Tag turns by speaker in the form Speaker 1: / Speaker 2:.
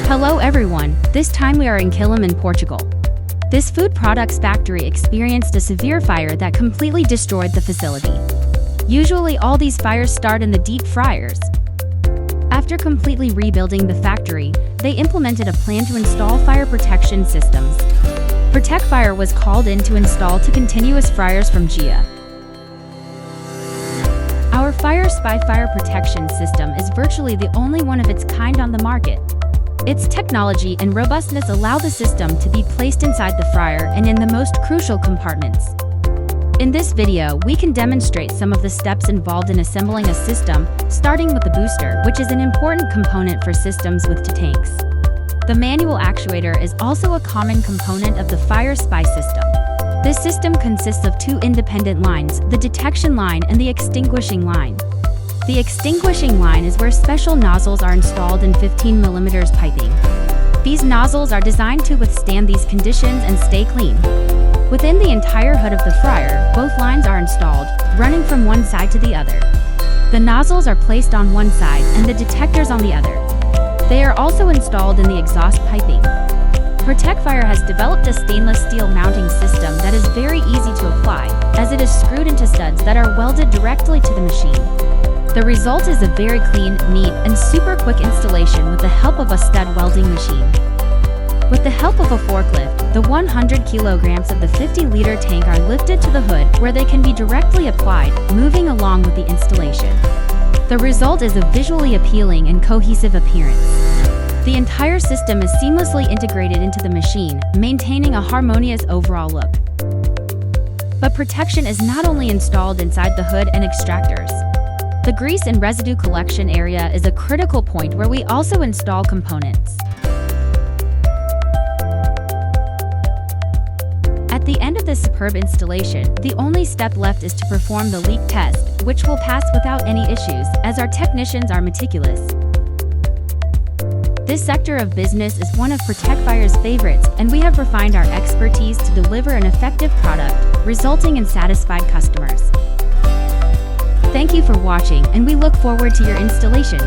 Speaker 1: Hello everyone, this time we are in Quilomé, Portugal. This food products factory experienced a severe fire that completely destroyed the facility. Usually all these fires start in the deep fryers. After completely rebuilding the factory, they implemented a plan to install fire protection systems. Protecfire was called in to install two continuous fryers from GIA. Our FireSpy fire protection system is virtually the only one of its kind on the market. Its technology and robustness allow the system to be placed inside the fryer and in the most crucial compartments. In this video, we can demonstrate some of the steps involved in assembling a system, starting with the booster, which is an important component for systems with two tanks. The manual actuator is also a common component of the FireSpy system. This system consists of two independent lines, the detection line and the extinguishing line. The extinguishing line is where special nozzles are installed in 15 mm piping. These nozzles are designed to withstand these conditions and stay clean. Within the entire hood of the fryer, both lines are installed, running from one side to the other. The nozzles are placed on one side and the detectors on the other. They are also installed in the exhaust piping. Protecfire has developed a stainless steel mounting system that is very easy to apply, as it is screwed into studs that are welded directly to the machine. The result is a very clean, neat, and super quick installation with the help of a stud welding machine. With the help of a forklift, the 100 kilograms of the 50-liter tank are lifted to the hood where they can be directly applied, moving along with the installation. The result is a visually appealing and cohesive appearance. The entire system is seamlessly integrated into the machine, maintaining a harmonious overall look. But protection is not only installed inside the hood and extractors. The grease and residue collection area is a critical point where we also install components. At the end of this superb installation, the only step left is to perform the leak test, which will pass without any issues, as our technicians are meticulous. This sector of business is one of Protecfire's favorites, and we have refined our expertise to deliver an effective product, resulting in satisfied customers. Thank you for watching, and we look forward to your installations.